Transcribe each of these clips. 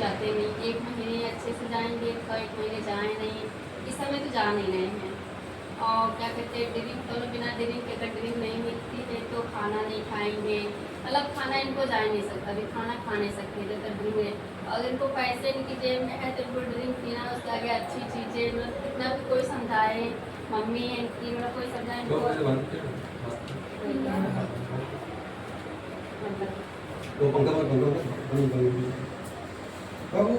जाते नहीं, 1 महीने अच्छे से जाएंगे तो 1 महीने जाए नहीं, इस समय तो जा नहीं रहे हैं। और क्या कहते हैं, ड्रिंक तो बिना ड्रिंक के, अगर ड्रिंक नहीं मिलती है तो खाना नहीं खाएंगे, मतलब खाना इनको जा ही नहीं सकता, अभी खाना खा नहीं सकते जब तक ड्रिंक है। अगर इनको पैसे इनकी जेब में है तो इनको ड्रिंक पीना, उसके आगे अच्छी चीज़ें, मतलब कितना भी कोई समझाए, मम्मी है इनकी, मतलब कोई समझाए इनको वो पंखा बाबू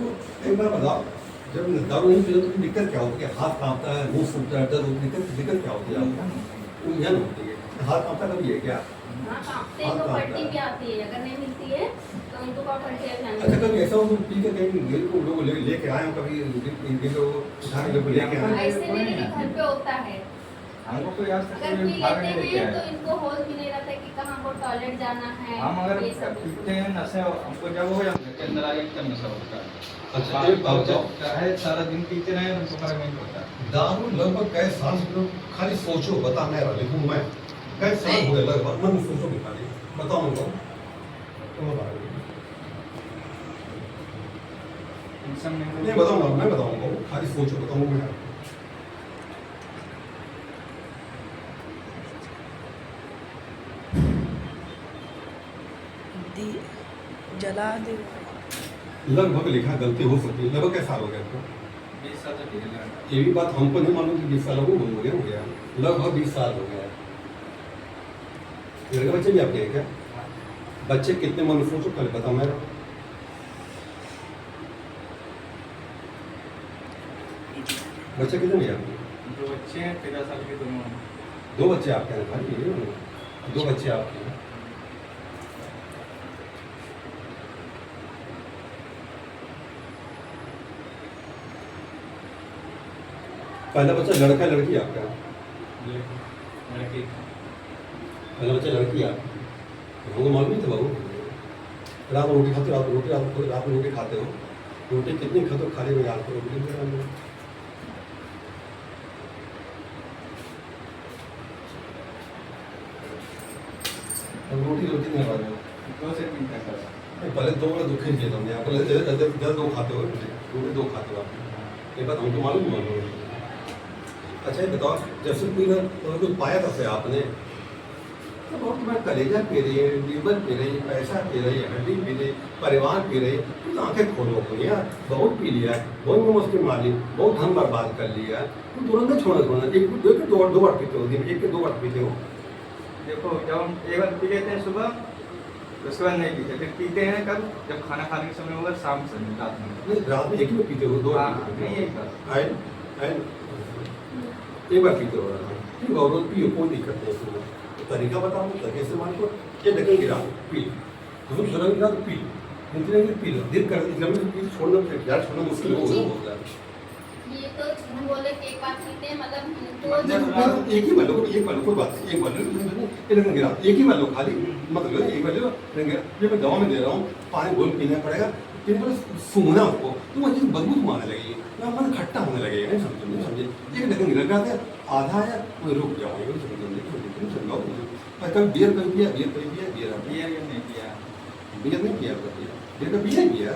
एक बार बताओ, जब दारू नहीं पीते तो दिक्कत क्या होती है? हाथ कांपता है, मुंह सूखता है, दर्द होती है, दिक्कत क्या होती है आपको? उलझन होती है, हाथ कांपता कभी है क्या? हाँ, कांपते हैं, तो पलटी भी आती है, अगर नहीं मिलती है तो उनको क्या पलटी आती अच्छा, कभी ऐसा हो तुम पी के कहीं गिर को लोग लेके आए हो, कभी गिर को उठा के लोग लेके आए? ऐसे नहीं, लेकिन घर पे होता है। हमको कोई आज तक अगर पी भाग नहीं लेते लेके हैं तो आया। इनको होश भी नहीं रहता कि कहाँ को टॉयलेट जाना है। हम अगर ये सब पीते हैं नशे, हमको जब हो जाता है के अंदर आगे एकदम नशा होता है। अच्छा, एक बार चाहे सारा दिन पीते रहे तो फर्क नहीं पड़ता। दारू लगभग कै साल से लोग, खाली सोचो, बता मैं रहा लिखूं मैं, कै साल हो गए लगभग, मन सोचो भी खाली बताओ उनको, तुम बता नहीं बताऊंगा, मैं बताऊंगा, खाली सोचो, बताऊंगा मैं। जला दे। लगभग लिखा, गलती हो सकती है। लगभग कैसा हो गया आपको? 20 साल तक ठीक ये भी बात हमको नहीं मालूम कि 20 साल हो गया, लगभग 20 साल हो गया। लड़के बच्चे भी आपके हैं क्या? बच्चे कितने मन सोचो पहले बताओ मैं। बच्चे कितने हैं आपके? 2 बच्चे हैं, 13 साल के दोनों। 2 बच्चे आपके हैं भाई, 2 बच्चे आपके हैं। पहला बच्चा लड़का लड़की आपका? लड़की। पहला बच्चा लड़की आपकी? हमको मालूम नहीं था बाबू। रात में रोटी खाते हो? रात में रोटी खाते हो? रोटी कितनी खाते हो? खाली में याद करो रोटी। रोटी नहीं खा रहे हो? 2 से 3 तक। पहले 2 बड़ा दुख ही दिया हमने, पहले 2 खाते हो रोटी, 2 खाते हो आप। ये बात हमको मालूम है। अच्छा, ये बताओ, जब से कोई कुछ पाया तब से आपने तो बहुत तुम्हारा कलेजा पी रही है, लीवर पी रही है, पैसा पी रही है, हड्डी पी रही, परिवार पी रही, तो आंखें खोलो अपनी यार। बहुत पी लिया है, बहुत मुश्किल मारी, बहुत धन बर्बाद कर लिया है, तो तुरंत नहीं छोड़ना। एक 2 बार पीते हो दिन, 1 के 2 बार पीते हो। देखो, जब हम एक बार पी लेते हैं सुबह, उसके बाद नहीं पीते, फिर पीते हैं कब? जब खाना खाने के समय होगा, शाम से, रात में। नहीं, रात में 1 ही पीते हो, 2 बार पीते हो? नहीं, एक बार। एक बार पीते हो, ठीक है, रोज पियो, कोई दिक्कत नहीं है। तो तरीका बताओ, तरीके से मान को ये ढक्कन गिरा पी, तो गिरा तो पी, इतने भी पी लो, दिन कर पी, छोड़ना यार, छोड़ना मुश्किल हो गया। ये तो हम बोले कि एक बार पीते हैं, मतलब एक ही मान लो, कोई बात नहीं, एक मान लो, ये ढक्कन गिरा, एक ही मान लो, खाली मतलब एक मान लो, ये मैं दवा में दे रहा हूँ, पानी घोल पीना पड़ेगा, सूंघना उसको तो वो चीज़ बदबू तुम आने लगेगी, मन खट्टा होने लगेगा। नहीं समझे? एक ढक्कन गिरा जाते आधा है, वो रुक जाओगे, समझाओ। कभी बियर कभी पिया, बियर नहीं पिया। बियर नहीं पिया, बियर का पिया नहीं पिया।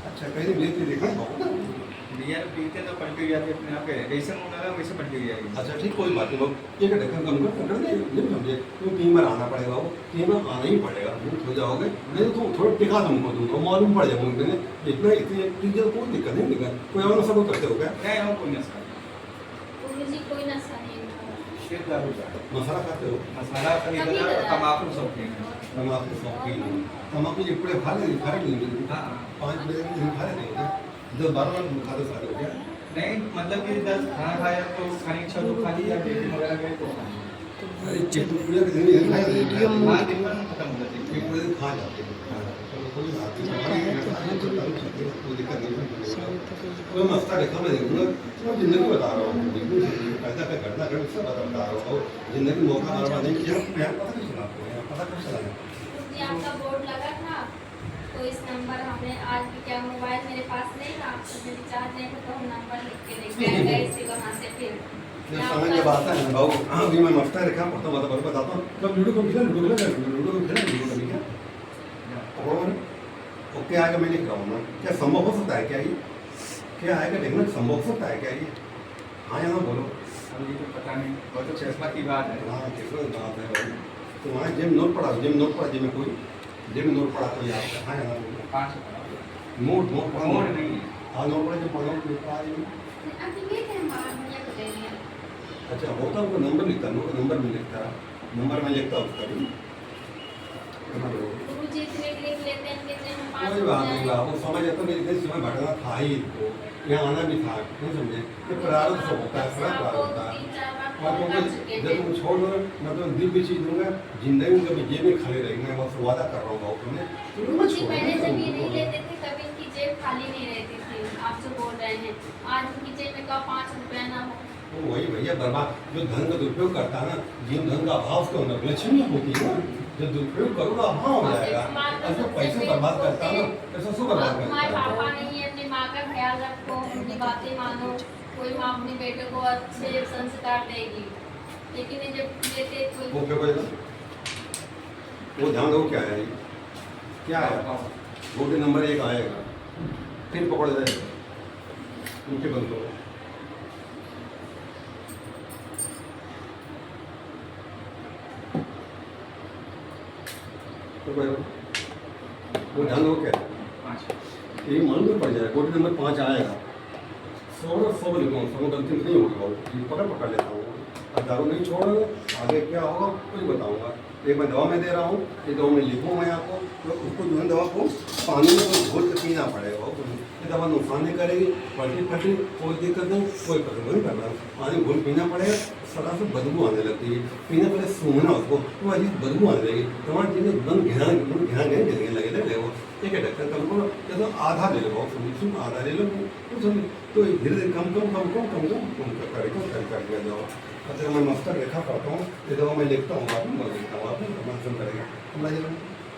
अच्छा, कहीं बियर तो देखा ना, बियर पीते तो पलटी जाती अपने आप, जैसे मुँह लगा वैसे पलटी जाएगी। अच्छा ठीक, कोई बात नहीं, एक ढक्कन कम कर नहीं समझे, तो 3 बार आना पड़ेगा, वो 3 बार आना ही पड़ेगा, हो जाओगे। नहीं तो थोड़ा टिका तुमको दूंगा, मालूम पड़ जाए मुझे इतना, इतनी चीज़ें कोई दिक्कत नहीं दिक्कत। कोई और नशा करते हो क्या? नहीं, हम कोई नशा जी कोई नशा नहीं है। मसाला खाते हो? मसाला तम्बाकू शौकीन है। तम्बाकू शौकीन है? तम्बाकू एक पूरे खा लेंगे, खा लेंगे, हाँ, 5 प्लेट खा लेंगे क्या? 12 खाते सारे हो गया? नहीं, मतलब कि 10 खाना खाया तो खाने की इच्छा तो खा लिया, डेटिंग वगैरह गए तो खा लिया। अरे पूरे दिन दिन खा लेंगे, हाँ, दिन भर में खत्म हो जाती है। एक पूरे दिन खा जाते हैं। कोई बात नहीं, कोई मस्ता देखा मैं देखूंगा, मैं जिंदगी बता रहा हूँ, बिल्कुल पैसा पे करना कर सब बता रहा हूँ, जिंदगी मौका बर्बाद नहीं किया। मैं पता नहीं चला आपको, पता कब चला? जी आपका बोर्ड लगा था, तो इस नंबर हमने आज भी, क्या मोबाइल मेरे पास नहीं था, तो रिचार्ज नहीं था, तो हम नंबर लिख के देख गए इसी वहाँ से। फिर जब समझ जब आता है ना बाबू, अभी मैं मस्ता रखा पढ़ता बताता हूँ। जब लूडो को खेला, लूडो को खेला, लूडो को खेला, लूडो को क्या पकड़ो मैंने, क्या आएगा मैं लिख रहा हूँ ना, क्या संभव हो सकता है क्या ये? क्या आएगा देखना, संभव हो सकता है क्या ये? हाँ यहाँ बोलो। अब ये तो पता नहीं, वो तो किस्मत की बात है। हाँ किस्मत बात है भाई। तो वहाँ जिम नोट पड़ा, जिम नोट पड़ा, जिम में कोई जिम नोट पड़ा कोई आपका? हाँ यहाँ बोलो। 5 नोट नोट पड़ा, मोड़ नहीं है। हाँ नोट पड़ा, जो पड़ा नोट पड़ा है। अभी ये थे हमारा भैया को दे दिया। अच्छा होता है, वो नंबर लिखता, नंबर में लिखता, नंबर में लिखता उसका भी। गुरुजी इतने लिख लेते हैं कितने में 5 कोई बात नहीं, वो समझ आता है, इतने समय भटकना था ही तो यहाँ आना भी था, नहीं समझे? ये प्रारब्ध सब होता है, बड़ा प्रारब्ध होता है। और क्योंकि जब तुम छोड़ दो मैं तो दिव्य चीज दूंगा, जिंदगी में कभी जेब में खाली रहेगी, मैं बस वादा कर रहा हूँ भाव तुम्हें। गुरुजी पहले जब ये नहीं लेते थे कभी इनकी जेब खाली नहीं रहती थी, आप जो बोल रहे हैं आज उनकी जेब में कब 5 रुपया ना हो। तो वही भैया बर्बाद, जो धन का दुरुपयोग करता है ना, जिन धन का अभाव उसके अंदर लक्ष्मी होती है ना, जो दुरुपयोग करोगे अभाव हो जाएगा। और जो पैसे बर्बाद करता है ना, पैसा सो बर्बाद तुम्हारे करता पापा है। नहीं है, अपनी माँ का ख्याल रखो, उनकी बातें मानो। कोई माँ अपने बेटे को अच्छे संस्कार देगी, लेकिन ये जब लेते कोई वो क्या बोलेगा? वो ध्यान दो क्या है ये? क्या है? गोटी नंबर 1 आएगा, फिर पकड़ जाएगा, उनके बंद करो। तो वो ध्यान दो क्या है? 5 ये मालूम में पड़ जाएगा, गोटी नंबर 5 आएगा। 100 लिखूँ, 100 गलती नहीं होगी बाबू, पकड़ लेता हूँ। अब दारू नहीं छोड़ोगे आगे क्या होगा कुछ बताऊंगा। एक मैं दवा में दे रहा हूँ, ये दवा में लिखूँ मैं आपको, तो उसको जो है दवा को पानी में तो घोल के पीना पड़ेगा। ये दवा नुकसान नहीं करेगी, पलटी फटी कोई दिक्कत नहीं, कोई पसंद नहीं करना। पानी घोल पीना पड़ेगा, सदा से बदबू आने लगती है, पीने पहले सूंघना उसको तो अजीब बदबू आने लगेगी। तुम्हारे जिन्हें मन घिना नहीं लगे वो ठीक है डॉक्टर कल को तो आधा ले लो, सुन आधा ले लो तो धीरे धीरे कम कर दिया जाओ। अच्छा मैं मस्तर रेखा करता हूँ, ये दवा मैं लिखता हूँ, आप मैं लिखता हूँ, आप मन करेगा।